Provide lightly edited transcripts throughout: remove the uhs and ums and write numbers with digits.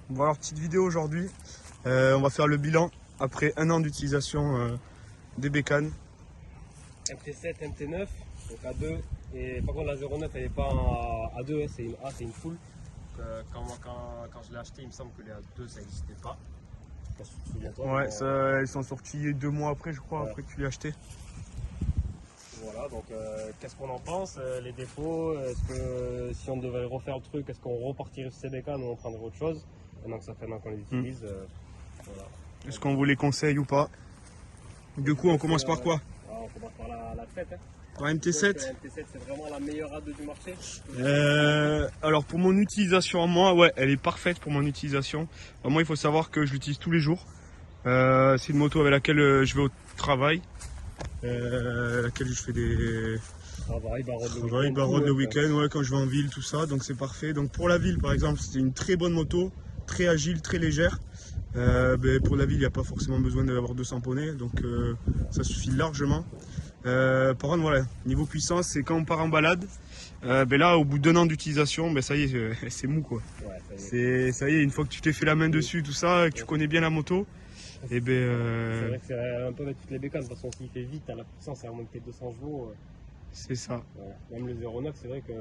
Bon alors petite vidéo aujourd'hui, on va faire le bilan après un an d'utilisation des bécanes. MT7, MT9, donc à 2, et par contre la 09 elle n'est pas à 2, c'est une A, c'est une full. Quand je l'ai acheté, il me semble que les A2 ça n'existait pas. Tu te souviens toi? Ouais, ça, ils sont sortis 2 mois après je crois, ouais. après que tu l'as acheté. Voilà, donc qu'est-ce qu'on en pense, les défauts, est-ce que si on devait refaire le truc, est-ce qu'on repartirait sur ces bécanes ou on prendrait autre chose? Maintenant que ça fait un an qu'on les utilise, voilà. Est-ce qu'on vous les conseille ou pas? Du coup on commence par quoi? On commence par la tête. Hein. Par MT7. Donc, MT7 c'est vraiment la meilleure A2 du marché. Alors pour mon utilisation à moi, ouais, elle est parfaite pour mon utilisation. Moi il faut savoir que je l'utilise tous les jours. C'est une moto avec laquelle je vais au travail. Laquelle je fais des Travail, baroud le week-end, ouais, quand je vais en ville, tout ça, donc c'est parfait. Donc pour la ville par exemple, c'était une très bonne moto, très agile, très légère. Pour la ville, il n'y a pas forcément besoin d'avoir 200 poneys, donc ça suffit largement. Par contre, voilà, niveau puissance, c'est quand on part en balade, là, au bout d'un an d'utilisation, ça y est, c'est mou quoi. Ouais, ça y est, une fois que tu t'es fait la main dessus, tout ça, que tu connais bien la moto, c'est vrai que c'est un peu avec toutes les bécanes, de toute façon s'il fait vite à la puissance, c'est à moins que 200 chevaux. c'est ça. Ouais. Même le 09, c'est vrai que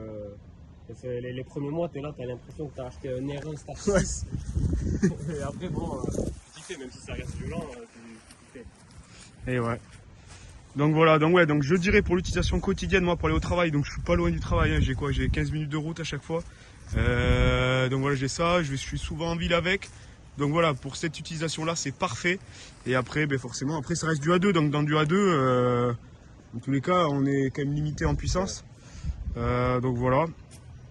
les premiers mois, tu es là, tu as l'impression que tu as acheté un R1 Star 6. Et après, bon, tu fais, même si ça reste violent, tu fais. Et ouais. Donc voilà, donc je dirais pour l'utilisation quotidienne, moi pour aller au travail, donc je suis pas loin du travail, hein, j'ai 15 minutes de route à chaque fois. Donc voilà, j'ai ça, je suis souvent en ville avec. Donc voilà, pour cette utilisation là c'est parfait. Et après, forcément, après ça reste du A2, donc dans du A2, dans tous les cas on est quand même limité en puissance. Donc voilà.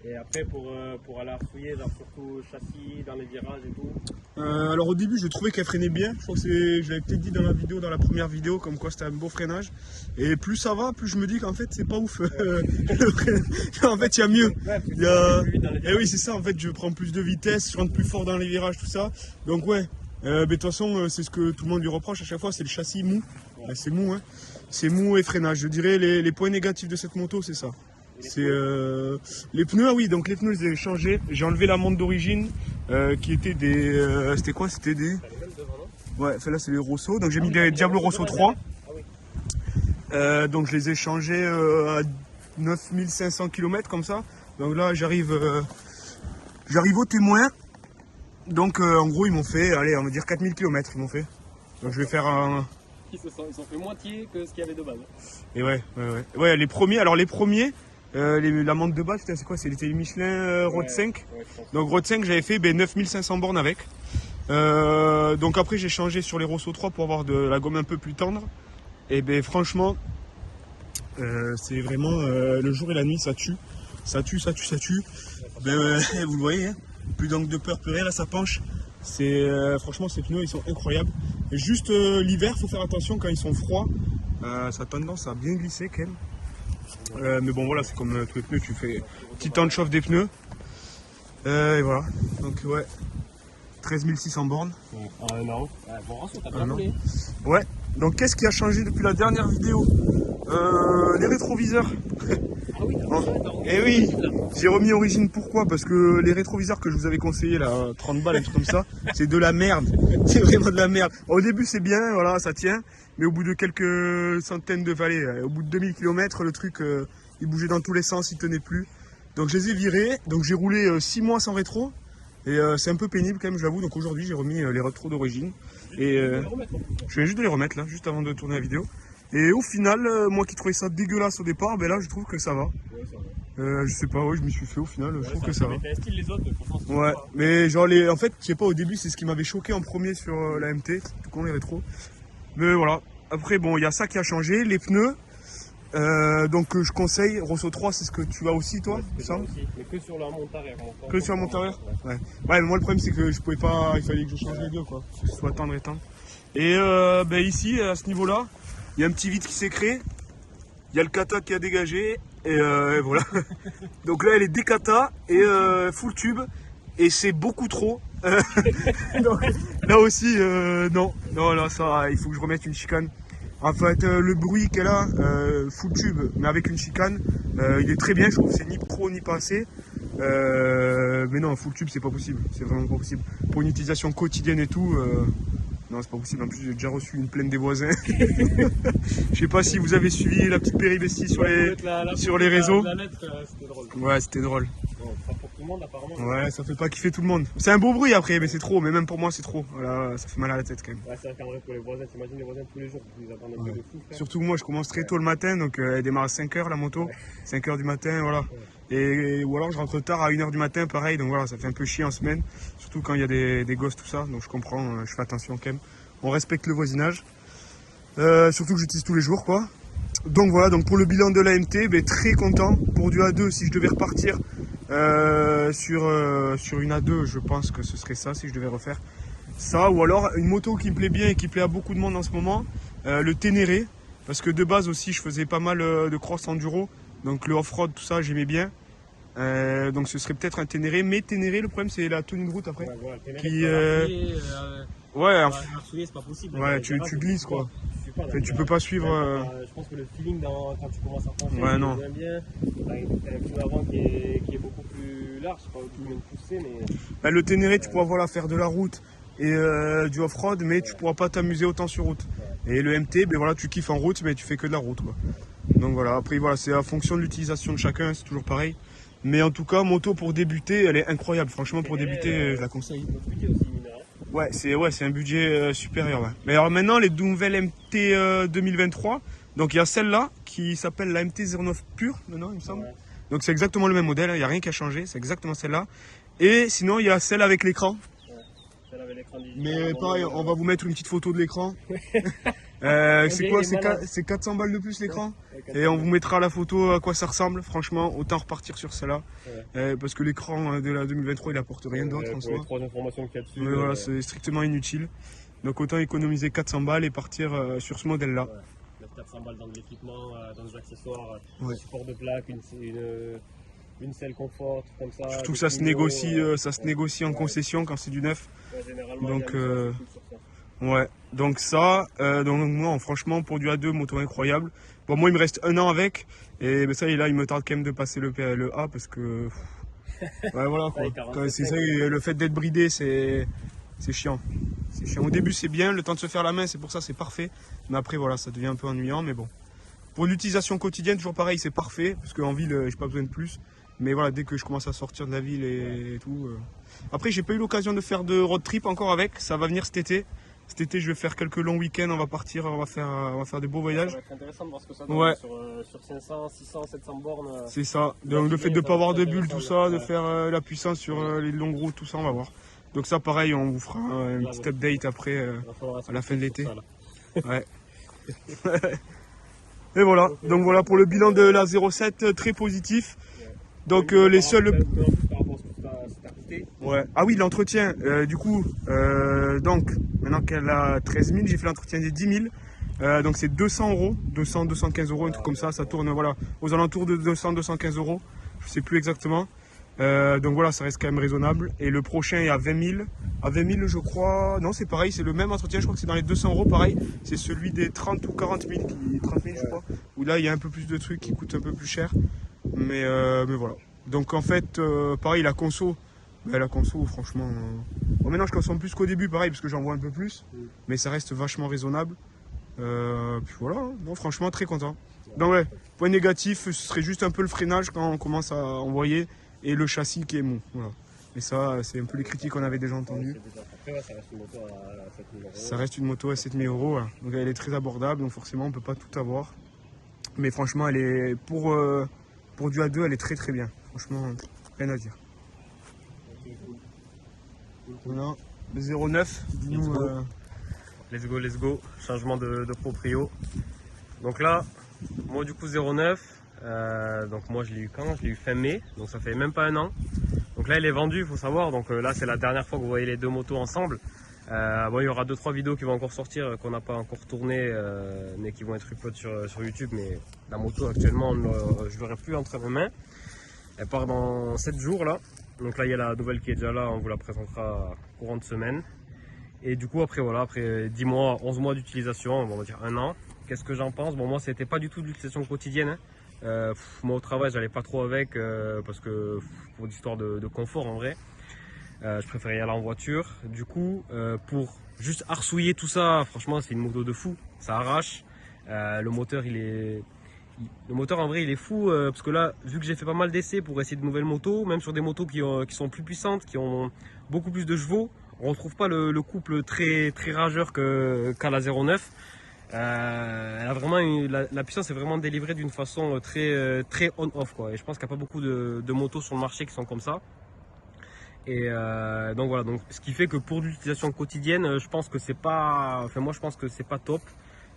Et après, pour aller fouiller, surtout châssis, dans les virages et tout. Alors au début je trouvais qu'elle freinait bien, je crois que je l'avais peut-être dit dans la première vidéo, comme quoi c'était un beau freinage. Et plus ça va, plus je me dis qu'en fait c'est pas ouf. En fait il y a mieux. Et oui c'est ça, en fait je prends plus de vitesse, je rentre plus fort dans les virages, tout ça. Donc ouais, de toute façon c'est ce que tout le monde lui reproche à chaque fois, c'est le châssis mou. C'est mou, hein. C'est mou et freinage. Je dirais les points négatifs de cette moto c'est ça. C'est les pneus, ah oui, donc les pneus je les ai changés. J'ai enlevé la montre d'origine qui était des. C'était quoi? C'était des. Ouais, là c'est les Rosso. Donc j'ai mis des Diablo Rosso 3. Donc je les ai changés à 9500 km comme ça. Donc là j'arrive au témoin. Donc en gros ils m'ont fait, allez, on va dire 4000 km ils m'ont fait. Donc je vais faire un. Ils ont fait moitié que ce qu'il y avait de base. Et ouais, les premiers. La montre de base, c'est quoi? C'était les Michelin Road 5. Donc Road 5, j'avais fait 9500 bornes avec. Donc après, j'ai changé sur les Rosso 3 pour avoir de la gomme un peu plus tendre. Et franchement, c'est vraiment le jour et la nuit, ça tue. Ça tue. Vous le voyez, hein, plus d'angle de peur, plus rien, là ça penche. Franchement, ces pneus, ils sont incroyables. Et juste l'hiver, il faut faire attention quand ils sont froids. Ça a tendance à bien glisser quand même. Mais bon voilà, c'est comme tous les pneus, tu fais petit temps de chauffe des pneus. Et voilà, donc ouais, 13 600 bornes. En un an. Bon, t'as bien roulé. Ouais, donc qu'est-ce qui a changé depuis la dernière vidéo? Les rétroviseurs. Ah oui, Et oui, j'ai remis Origine, pourquoi? Parce que les rétroviseurs que je vous avais conseillé là, 30 balles, un truc comme ça, c'est de la merde. C'est vraiment de la merde. Au début c'est bien, voilà, ça tient. Mais au bout de quelques centaines de vallées, au bout de 2000 km, le truc, il bougeait dans tous les sens, il tenait plus. Donc je les ai virés, donc j'ai roulé 6 mois sans rétro. Et c'est un peu pénible quand même, j'avoue. Donc aujourd'hui j'ai remis les rétros d'origine. Et je viens juste de les remettre là, juste avant de tourner la vidéo. Et au final, moi qui trouvais ça dégueulasse au départ, là je trouve que ça va. Je sais pas, ouais, je m'y suis fait au final, je trouve que ça va. Les autres, ouais, mais genre en fait, je sais pas, au début c'est ce qui m'avait choqué en premier sur la MT, tout con les rétros. Mais voilà, après bon, il y a ça qui a changé, les pneus, donc je conseille, Rosso 3 c'est ce que tu as aussi toi, ça aussi, mais que sur la monte arrière. Que sur la monte arrière. Ouais, mais moi le problème c'est que je pouvais pas, il fallait que je change les deux quoi, que ce soit tendre et tendre. Et ici, à ce niveau là, il y a un petit vide qui s'est créé, il y a le kata qui a dégagé, et voilà. Donc là elle est décata et full tube, et c'est beaucoup trop. Donc, là aussi, non, là ça, il faut que je remette une chicane. En fait, le bruit qu'elle a, full tube, mais avec une chicane, il est très bien, je trouve que c'est ni trop ni pas assez. Mais non, full tube, c'est pas possible. C'est vraiment pas possible. Pour une utilisation quotidienne et tout, non, c'est pas possible. En plus, j'ai déjà reçu une plainte des voisins. Je sais pas si vous avez suivi la petite péripétie sur les réseaux. C'était drôle. Ouais, c'était drôle. Bon, pas pour tout le monde, apparemment. Ouais, ça fait pas kiffer tout le monde. C'est un beau bruit après, mais c'est trop. Mais même pour moi, c'est trop. Voilà, ça fait mal à la tête quand même. Ouais, c'est vrai qu'en vrai, pour les voisins, t'imagines les voisins tous les jours, ils attendent un truc de fou, frère. Surtout que moi, je commence très tôt le matin, donc elle démarre à 5h la moto. 5h du matin, voilà. Ou alors je rentre tard à 1h du matin, pareil. Donc voilà, ça fait un peu chier en semaine. Surtout quand il y a des gosses, tout ça. Donc je comprends, je fais attention quand même. On respecte le voisinage. Surtout que j'utilise tous les jours, quoi. Donc voilà, donc pour le bilan de l'AMT, ben, très content. Pour du A2, si je devais repartir sur une A2, je pense que ce serait ça, si je devais refaire ça. Ou alors une moto qui me plaît bien et qui plaît à beaucoup de monde en ce moment, le Ténéré. Parce que de base aussi, je faisais pas mal de cross enduro. Donc le off-road, tout ça, j'aimais bien. Donc ce serait peut-être un Ténéré. Mais Ténéré, le problème, c'est la tenue de route après. Ouais, voilà, Ouais, c'est pas possible. ouais, tu glisses quoi. Tu peux pas suivre. Je pense que le feeling quand tu commences à pencher, Ouais, non. bien. T'as un pneu avant qui est beaucoup plus large, pas tout le monde poussé, mais. Bah, le Ténéré, tu pourras voilà, faire de la route et du off-road, mais tu pourras pas t'amuser autant sur route. Et le MT, ben voilà, tu kiffes en route, mais tu fais que de la route, quoi. Donc voilà, après voilà, c'est à fonction de l'utilisation de chacun, c'est toujours pareil. Mais en tout cas, moto pour débuter, elle est incroyable. Franchement, pour débuter, je la conseille. Ouais, c'est un budget supérieur. Ouais. Mais alors maintenant, les nouvelles MT 2023, donc il y a celle-là qui s'appelle la MT 09 Pure, maintenant, il me semble. Ouais. Donc c'est exactement le même modèle, il n'y a rien qui a changé, c'est exactement celle-là. Et sinon, il y a celle avec l'écran. Celle avec l'écran digital. Mais pareil, on va vous mettre une petite photo de l'écran. C'est quoi? C'est 400 balles de plus l'écran? Et on vous mettra la photo à quoi ça ressemble. Franchement, autant repartir sur celle-là. Parce que l'écran de la 2023, il apporte rien d'autre en soi. Les 3 informations qu'il y a dessus. Voilà, c'est strictement inutile. Donc autant économiser 400 balles et partir sur ce modèle-là. Ouais. Mettre 400 balles dans l'équipement, dans les accessoires, un support de plaque, une selle confort, comme ça. Surtout que ça se négocie en concession quand c'est du neuf. Ouais, généralement, donc ouais, donc ça, donc moi franchement pour du A2, moto incroyable. Bon, moi il me reste 1 an avec, et ben, ça là il me tarde quand même de passer le A parce que ouais, voilà quoi. C'est ça, le fait d'être bridé, c'est chiant. C'est chiant. Au début c'est bien, le temps de se faire la main, c'est pour ça c'est parfait. Mais après voilà, ça devient un peu ennuyant, mais bon. Pour l'utilisation quotidienne, toujours pareil, c'est parfait parce qu'en ville j'ai pas besoin de plus. Mais voilà, dès que je commence à sortir de la ville et tout. Après j'ai pas eu l'occasion de faire de road trip encore avec, ça va venir cet été. Cet été, je vais faire quelques longs week-ends, on va partir, on va faire des beaux voyages. Ça va être intéressant de voir ce que ça donne sur 500, 600, 700 bornes. C'est ça. Donc le fait de ne pas avoir de bulles, tout ça, de faire la puissance sur les longues routes, tout ça, on va voir. Donc ça, pareil, on vous fera une petite update après, à la fin de l'été. Ouais. Et voilà. Donc voilà pour le bilan de la 07, très positif. Donc les seuls... Ouais. Ah oui, l'entretien, du coup, donc, maintenant qu'elle a 13 000, j'ai fait l'entretien des 10 000. Donc c'est 200 €, 200, 215 €, un truc comme ça tourne voilà, aux alentours de 200, 215 €, je sais plus exactement. Donc voilà, ça reste quand même raisonnable. Et le prochain est à 20 000. À 20 000, je crois, non, c'est pareil, c'est le même entretien, je crois que c'est dans les 200 €, pareil. C'est celui des 30 ou 40 000, 30 000, je crois, où là, il y a un peu plus de trucs qui coûtent un peu plus cher. Mais voilà. Donc en fait, pareil, la conso, franchement, maintenant je consomme plus qu'au début, pareil, parce que j'en vois un peu plus, mais ça reste vachement raisonnable. Puis voilà, non, franchement, très content. Donc ouais, point négatif, ce serait juste un peu le freinage quand on commence à envoyer, et le châssis qui est mou. Voilà. Et ça, c'est un peu les critiques qu'on avait déjà entendues. Après, ça reste une moto à 7 000 €. Ça reste une moto à 7 000 €, voilà. Donc elle est très abordable, donc forcément on peut pas tout avoir. Mais franchement, elle est pour du A2, elle est très très bien. Franchement, rien à dire. Voilà, le 09. Let's go. Changement de proprio. Donc là, moi du coup 09. Donc moi je l'ai eu quand? Je l'ai eu fin mai. Donc ça fait même pas 1 an. Donc là il est vendu, il faut savoir. Donc là c'est la dernière fois que vous voyez les deux motos ensemble. Bon, il y aura 2-3 vidéos qui vont encore sortir, qu'on n'a pas encore tournées, mais qui vont être upload sur YouTube. Mais la moto actuellement, je l'aurai plus entre mes mains. Elle part dans 7 jours là. Donc là il y a la nouvelle qui est déjà là, on vous la présentera courant de semaine. Et du coup après voilà, après 10 mois, 11 mois d'utilisation, on va dire 1 an. Qu'est-ce que j'en pense? Bon, moi c'était pas du tout de l'utilisation quotidienne. Moi au travail j'allais pas trop avec parce que pour l'histoire de confort en vrai. Je préférais y aller en voiture. Du coup, pour juste arsouiller tout ça, franchement, c'est une moto de fou. Ça arrache. Le moteur, le moteur en vrai, il est fou parce que là, vu que j'ai fait pas mal d'essais pour essayer de nouvelles motos, même sur des motos qui sont plus puissantes, qui ont beaucoup plus de chevaux, on retrouve pas le couple très rageur qu'à la 09. Elle a vraiment la puissance est vraiment délivrée d'une façon très on-off quoi. Et je pense qu'il n'y a pas beaucoup de motos sur le marché qui sont comme ça. Et donc voilà, donc ce qui fait que pour l'utilisation quotidienne, je pense que c'est pas, enfin moi je pense que c'est pas top.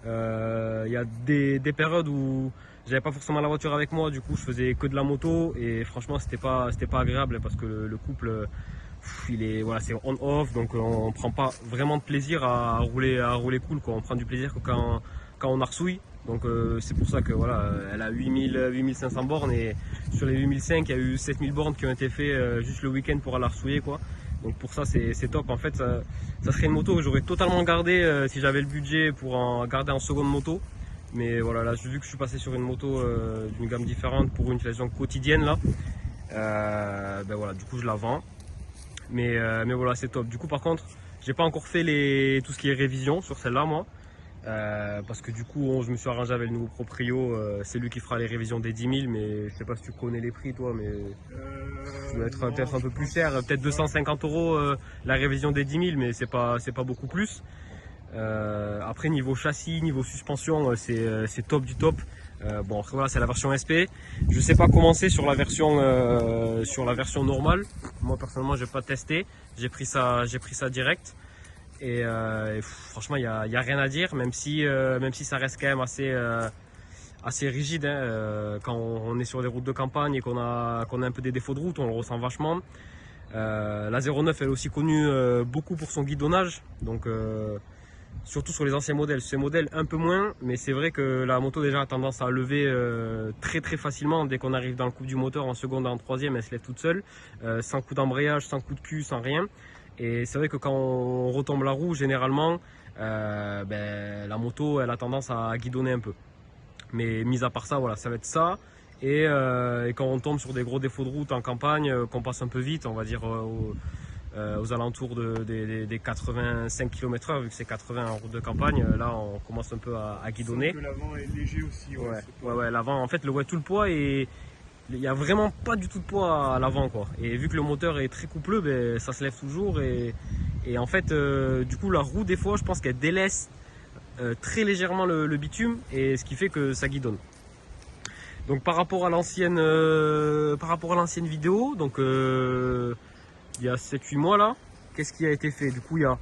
Il y a des périodes où j'avais pas forcément la voiture avec moi, du coup je faisais que de la moto et franchement c'était pas agréable parce que le couple il est voilà c'est on off donc on prend pas vraiment de plaisir à rouler cool quoi. On prend du plaisir que quand on arsouille. Donc c'est pour ça que voilà, elle a 8500 bornes et sur les 8005 il y a eu 7000 bornes qui ont été faites juste le week-end pour aller arsouiller quoi. Donc pour ça c'est top. En fait ça serait une moto que j'aurais totalement gardé si j'avais le budget pour en garder en seconde moto. Mais voilà, là vu que je suis passé sur une moto d'une gamme différente pour une utilisation quotidienne là, ben voilà, du coup je la vends. Mais voilà, c'est top. Du coup par contre j'ai pas encore fait tout ce qui est révision sur celle-là moi. Parce que du coup je me suis arrangé avec le nouveau proprio, c'est lui qui fera les révisions des 10 000, mais je sais pas si tu connais les prix toi, mais ça doit être peut-être un peu plus cher, peut-être 250 € la révision des 10 000, mais c'est pas beaucoup plus. Après niveau châssis, niveau suspension, c'est top du top. Bon après voilà, c'est la version SP. Je sais pas comment c'est sur la version normale. Moi personnellement j'ai pas testé, j'ai pris ça direct. Et franchement, il y a rien à dire, même si ça reste quand même assez rigide. Hein, quand on est sur des routes de campagne et qu'on a un peu des défauts de route, on le ressent vachement. La 09 elle est aussi connue beaucoup pour son guidonnage, donc surtout sur les anciens modèles. Ces modèles un peu moins, mais c'est vrai que la moto déjà a tendance à lever très facilement dès qu'on arrive dans le couple du moteur en seconde et en troisième, elle se lève toute seule, sans coup d'embrayage, sans coup de cul, sans rien. Et c'est vrai que quand on retombe la roue, généralement, la moto elle a tendance à guidonner un peu. Mais mis à part ça, voilà, ça va être ça. Et quand on tombe sur des gros défauts de route en campagne, qu'on passe un peu vite, on va dire aux alentours des 85 km/h, vu que c'est 80 en route de campagne, là on commence un peu à guidonner. Que l'avant est léger aussi. Ouais, l'avant, en fait, tout le poids et il n'y a vraiment pas du tout de poids à l'avant quoi. Et vu que le moteur est très coupleux, ben, ça se lève toujours et en fait du coup la roue des fois je pense qu'elle délaisse très légèrement le bitume et ce qui fait que ça guidonne. Donc par rapport à l'ancienne vidéo, donc il y a 7-8 mois là, qu'est-ce qui a été fait? Du coup il y a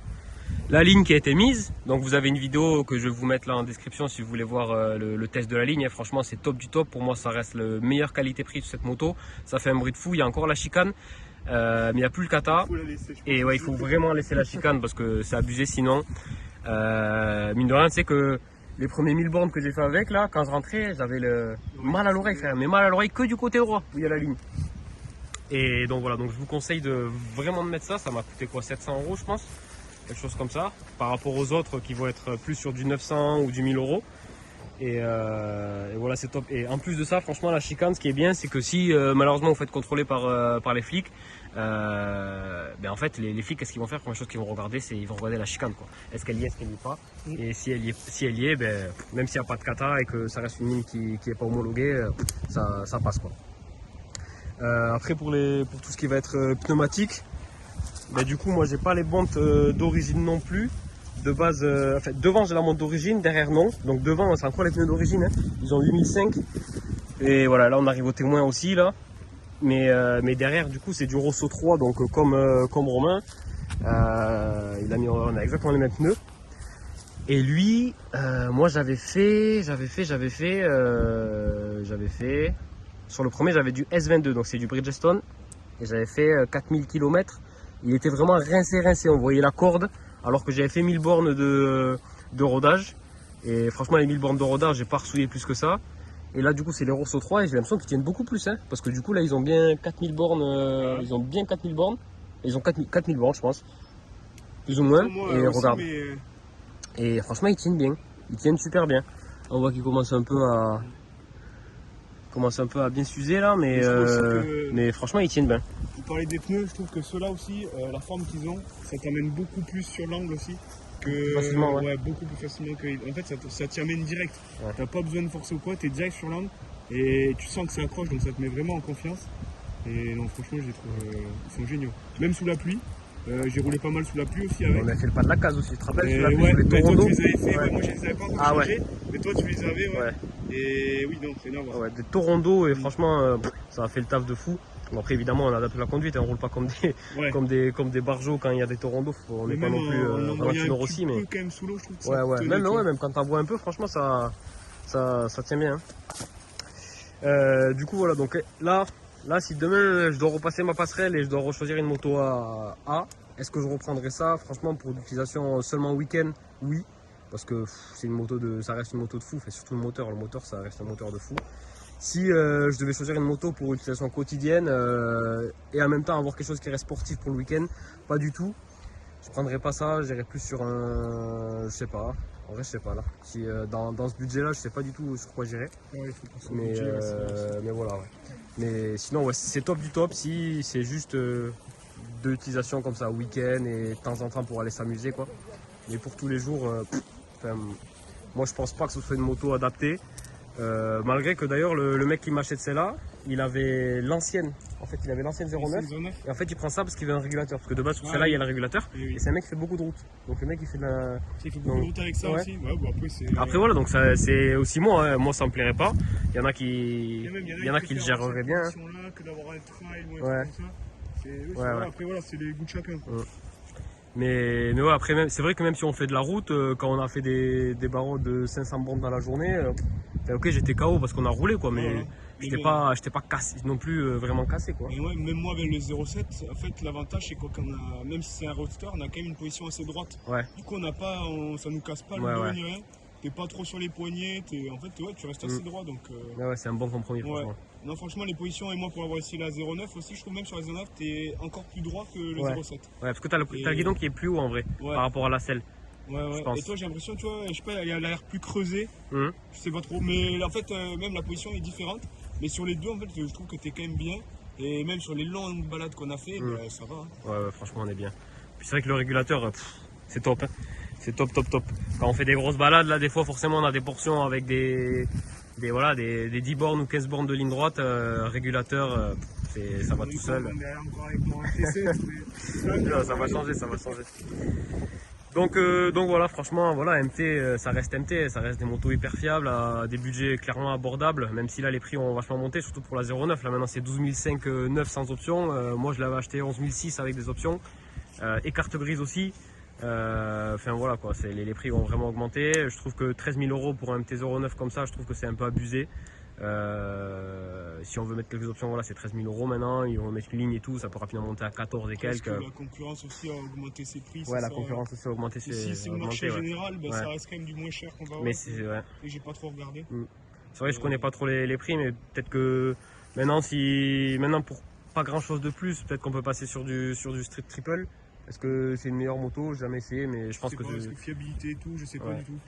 la ligne qui a été mise, donc vous avez une vidéo que je vais vous mettre là en description si vous voulez voir le test de la ligne. Et franchement c'est top du top, pour moi ça reste la meilleure qualité-prix sur cette moto, ça fait un bruit de fou. Il y a encore la chicane, mais il n'y a plus le kata, et ouais il faut vraiment laisser la chicane parce que c'est abusé sinon. Mine de rien, c'est que les premiers 1000 bornes que j'ai fait avec là, quand je rentrais j'avais le mal à l'oreille frère, mais mal à l'oreille que du côté droit où il y a la ligne. Et donc voilà, donc je vous conseille vraiment de mettre ça, ça m'a coûté quoi, 700 € je pense, quelque chose comme ça, par rapport aux autres qui vont être plus sur du 900 ou du 1000 €. Et voilà, c'est top. Et en plus de ça, franchement, la chicane, ce qui est bien, c'est que si malheureusement vous faites contrôler par les flics, en fait, les flics, qu'est-ce qu'ils vont faire? La première chose qu'ils vont regarder, c'est ils vont regarder la chicane, quoi. Est-ce qu'elle y est, est-ce qu'elle n'y est pas? Et si elle y est, même s'il n'y a pas de kata et que ça reste une ligne qui n'est pas homologuée, ça passe, quoi. Après, pour tout ce qui va être pneumatique, du coup, moi, j'ai pas les bandes d'origine non plus. De base, devant j'ai la montre d'origine, derrière non. Donc devant c'est encore les pneus d'origine, hein. Ils ont 8005. Et voilà, là on arrive au témoin aussi là. Mais derrière du coup c'est du Rosso 3, donc comme Romain. On a exactement les mêmes pneus. Et lui, moi j'avais fait. Sur le premier j'avais du S22, donc c'est du Bridgestone. Et j'avais fait 4000 km. Il était vraiment rincé, on voyait la corde. Alors que j'avais fait 1000 bornes de rodage. Et franchement, les 1000 bornes de rodage, j'ai pas ressouillé plus que ça. Et là, du coup, c'est les Rosso 3 et j'ai l'impression qu'ils tiennent beaucoup plus. Hein, parce que du coup, là, ils ont bien 4000 bornes. Ils ont bien 4000 bornes. Ils ont 4000 bornes, je pense. Plus ou moins. Et aussi, regarde. Et franchement, ils tiennent bien. Ils tiennent super bien. On voit qu'ils commencent un peu commence un peu à bien s'user là, mais, Je trouve aussi que- mais franchement ils tiennent bien. Vous parlez des pneus, je trouve que ceux-là aussi, la forme qu'ils ont, ça t'amène beaucoup plus sur l'angle aussi. Que, Facilement, ouais. beaucoup plus facilement que. En fait, ça t'y amène direct. Ouais. T'as pas besoin de forcer ou quoi, t'es direct sur l'angle et tu sens que ça accroche, donc ça te met vraiment en confiance. Et non, franchement, je les trouve, ils sont géniaux. Même sous la pluie, j'ai roulé pas mal sous la pluie aussi avec. On a fait le pas de la case aussi, tu te rappelles, sur la Ouais, pluie, mais sur les toi Toronto. tu les avais fait, Ouais. moi je les avais pas encore Ah ouais. changés, mais toi tu les avais, ouais. Ouais. Et oui, non, c'est énorme. Ouais, des Toronto et franchement ça a fait le taf de fou. Bon, après évidemment on adapte la conduite et on roule pas comme des, Ouais. comme des barjots quand il y a des Toronto, on n'est pas non plus Valentino Rossi, mais quand même sous l'eau, je trouve que ouais, ça ouais. tenait, tu vois. Même quand t'en vois un peu, franchement ça tient bien. Du coup voilà, donc là si demain je dois repasser ma passerelle et je dois rechoisir une moto à A, est-ce que je reprendrai ça? Franchement pour l'utilisation seulement week-end, oui. Parce que c'est une moto ça reste une moto de fou, et surtout le moteur ça reste un moteur de fou. Si je devais choisir une moto pour utilisation quotidienne et en même temps avoir quelque chose qui reste sportif pour le week-end, pas du tout. Je prendrais pas ça, j'irais plus sur un, je sais pas. En vrai je sais pas là. Si dans ce budget-là, je sais pas du tout sur quoi j'irais. Ouais, il faut penser au Mais, budget, ouais, c'est- mais voilà, ouais. Mais sinon, ouais, c'est top du top si c'est juste de l'utilisation comme ça, week-end et de temps en temps pour aller s'amuser, quoi. Mais pour tous les jours, moi je pense pas que ce soit une moto adaptée. Malgré que d'ailleurs, le mec qui m'achète celle-là, il avait l'ancienne. En fait, il avait l'ancienne 09. Et en fait, il prend ça parce qu'il veut un régulateur. Parce que de base, sur celle-là, il y a le régulateur. Oui, oui. Et c'est un mec qui fait beaucoup de route. Donc le mec, il fait de la. Il faut beaucoup de route avec ça Ouais. aussi. Ouais, bon, après, c'est. Après voilà, donc ça, c'est aussi moi, hein. Moi ça me plairait pas. Il y en a qui, Il il y en a qui le géreraient bien. hein. Là, que d'avoir un trail ou un Ouais. truc comme ça. Oui, Ouais, ouais. Après, voilà, c'est les goûts de chacun. Quoi. Mais ouais, après, c'est vrai que même si on fait de la route, quand on a fait des barreaux de 500 bornes dans la journée, ok, j'étais KO parce qu'on a roulé, quoi, mais Voilà. j'étais pas cassé, non plus vraiment cassé, quoi. Et ouais, même moi avec le 07, en fait l'avantage c'est qu'on a, même si c'est un roadster, on a quand même une position assez droite. Ouais, Du coup on n'a pas, ça nous casse pas le Ouais, dos ouais. ni rien. T'es pas trop sur les poignets, en fait ouais, tu restes assez droit donc. ouais, c'est un bon compromis, Ouais. franchement. Non franchement les positions et moi pour avoir essayé la 09 aussi, je trouve même sur la 09 t'es encore plus droit que le Ouais. 07. Ouais, parce que t'as le guidon qui est plus haut en vrai, Ouais. par rapport à la selle. Ouais ouais. pense. Et toi j'ai l'impression tu vois, je sais pas, elle a l'air plus creusée, Hum. je sais pas trop. Mais en fait même la position est différente. Mais sur les deux en fait je trouve que t'es quand même bien. Et même sur les longues balades qu'on a fait, bah, ça va. Hein. Ouais, franchement, on est bien. Puis c'est vrai que le régulateur, c'est top. Hein. C'est top. Quand on fait des grosses balades, là, des fois, forcément, on a des portions avec des 10 bornes ou 15 bornes de ligne droite. Régulateur, ça va tout seul. Ça va changer. Donc voilà, franchement, voilà, MT, ça reste MT, ça reste des motos hyper fiables, à des budgets clairement abordables, même si là les prix ont vachement monté, surtout pour la 09. Là maintenant c'est 12 500 9 sans option. Moi je l'avais acheté 11 600 avec des options. Et carte grise aussi. Enfin voilà quoi, les prix ont vraiment augmenté. Je trouve que 13 000 € pour un MT-09 comme ça, je trouve que c'est un peu abusé. Si on veut mettre quelques options, voilà, c'est 13 000 € maintenant. Ils vont mettre une ligne et tout, ça peut rapidement monter à 14 et quelques. Parce que la concurrence aussi a augmenté ses prix. Ouais, la concurrence aussi a augmenté ses Si c'est le marché général, bah, ça reste quand même du moins cher qu'on va avoir. Mais c'est ouais. Et j'ai pas trop regardé. C'est vrai, je connais pas trop les prix, mais peut-être que maintenant, pour pas grand chose de plus, peut-être qu'on peut passer sur du Street Triple. Est-ce que c'est une meilleure moto? J'ai jamais essayé, mais je pense que c'est. Fiabilité et tout, je sais pas du tout.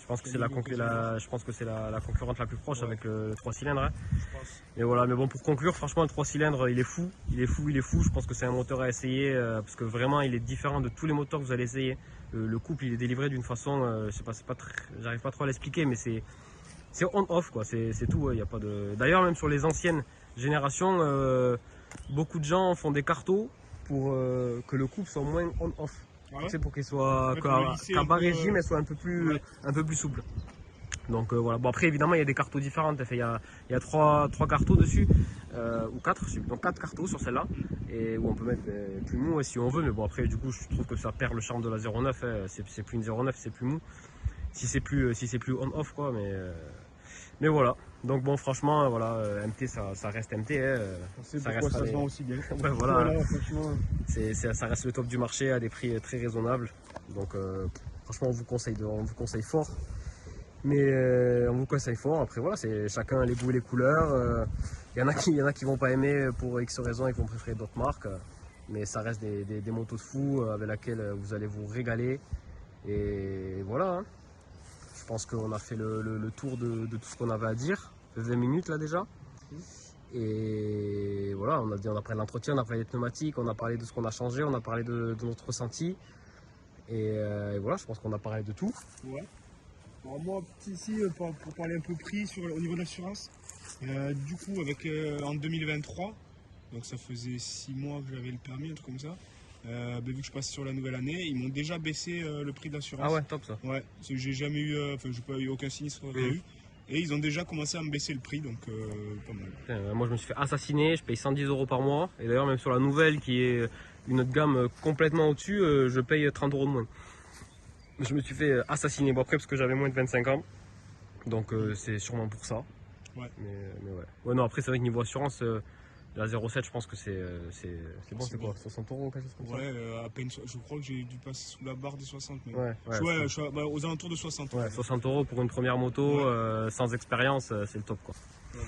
Je pense que c'est la concurrente la plus proche avec le 3 cylindres. Hein. Je pense. Et voilà, mais bon, pour conclure, franchement, le 3 cylindres, il est fou. Je pense que c'est un moteur à essayer parce que vraiment, il est différent de tous les moteurs que vous allez essayer. Le couple, il est délivré d'une façon, je sais pas, j'arrive pas trop à l'expliquer, mais c'est on-off, quoi. C'est tout. Y a pas de. D'ailleurs, même sur les anciennes générations, beaucoup de gens font des cartos pour que le couple soit moins on-off. Ah ouais, pour qu'il soit lisser qu'à un bas peu, régime, elle soit un peu plus souple. Donc voilà. Bon après évidemment il y a des cartos différents. Il y a trois cartos dessus ou 4, je sais plus. Donc 4 cartos sur celle-là et où on peut mettre plus mou si on veut. Mais bon après du coup je trouve que ça perd le charme de la 09. Hein. C'est plus une 09, c'est plus mou. Si c'est plus on-off quoi. Mais voilà. Donc bon franchement voilà MT ça reste MT. Hein. ça se vend aussi bien. Ouais, voilà. Franchement. Ça reste le top du marché à des prix très raisonnables. Donc franchement on vous conseille fort. Mais on vous conseille fort. Après voilà, c'est chacun les goûts et les couleurs. Il y en a qui vont pas aimer pour X raisons et qui vont préférer d'autres marques. Mais ça reste des motos de fou avec lesquelles vous allez vous régaler. Et voilà. Hein. Je pense qu'on a fait le tour de tout ce qu'on avait à dire. fait 20 minutes là déjà. Et voilà, on a parlé de l'entretien, on a parlé des pneumatiques, on a parlé de ce qu'on a changé, on a parlé de notre ressenti. Et voilà, je pense qu'on a parlé de tout. Ouais. Alors moi, ici, pour parler un peu prix au niveau de l'assurance, du coup, en 2023, donc ça faisait 6 mois que j'avais le permis, un truc comme ça, vu que je passe sur la nouvelle année, ils m'ont déjà baissé le prix de l'assurance. Ah ouais, top ça. Ouais, j'ai jamais eu, j'ai pas eu aucun sinistre eu. Et ils ont déjà commencé à me baisser le prix, donc pas mal. Moi je me suis fait assassiner, je paye 110 € par mois. Et d'ailleurs même sur la nouvelle qui est une autre gamme complètement au-dessus, je paye 30 € de moins. Je me suis fait assassiner, bon après parce que j'avais moins de 25 ans. Donc c'est sûrement pour ça. Ouais. Mais ouais. Ouais non après c'est vrai que niveau assurance, la 07 je pense que c'est bon, c'est quoi 60 € ou quelque chose comme ça. Ouais, à peine, je crois que j'ai dû passer sous la barre des 60 même. Ouais, je suis aux alentours de 60. Ouais, 60 € pour une première moto sans expérience, c'est le top quoi. Ouais.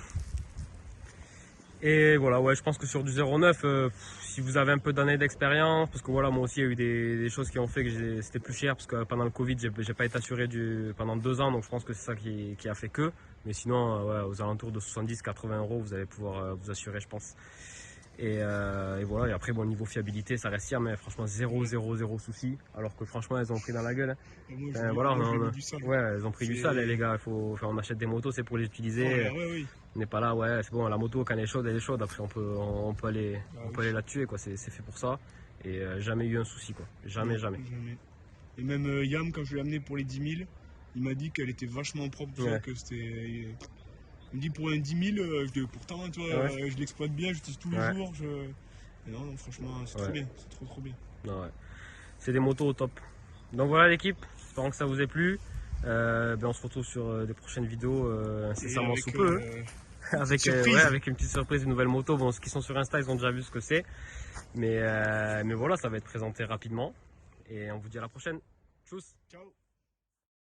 Et voilà, ouais, je pense que sur du 09, si vous avez un peu d'années d'expérience, parce que voilà, moi aussi il y a eu des choses qui ont fait que c'était plus cher, parce que pendant le Covid, j'ai pas été assuré pendant 2 ans, donc je pense que c'est ça qui a fait que. Mais sinon, ouais, aux alentours de 70-80 €, vous allez pouvoir vous assurer, je pense. Et voilà, et après, bon, niveau fiabilité, ça reste hier, mais franchement, 0 souci. Alors que franchement, elles ont pris dans la gueule. Voilà, ouais, elles ont pris du sale, les gars. On achète des motos, c'est pour les utiliser. Ouais. On n'est pas là, ouais, c'est bon, la moto, quand elle est chaude, elle est chaude. Après, on peut aller la tuer, quoi. C'est fait pour ça. Et jamais eu un souci, quoi. Jamais. Et même Yam, quand je l'ai amené pour les 10 000, il m'a dit qu'elle était vachement propre, tu vois, que c'était. Il me dit pour un 10 000, pourtant, toi, je l'exploite bien, j'utilise tous les jours. Mais non, franchement, c'est trop bien, c'est trop bien. Non, ouais. C'est des motos au top. Donc voilà l'équipe, j'espère que ça vous ait plu. On se retrouve sur des prochaines vidéos incessamment sous peu. Avec une petite surprise, une nouvelle moto. Bon, ceux qui sont sur Insta, ils ont déjà vu ce que c'est. Mais voilà, ça va être présenté rapidement. Et on vous dit à la prochaine. Tchuss. Ciao.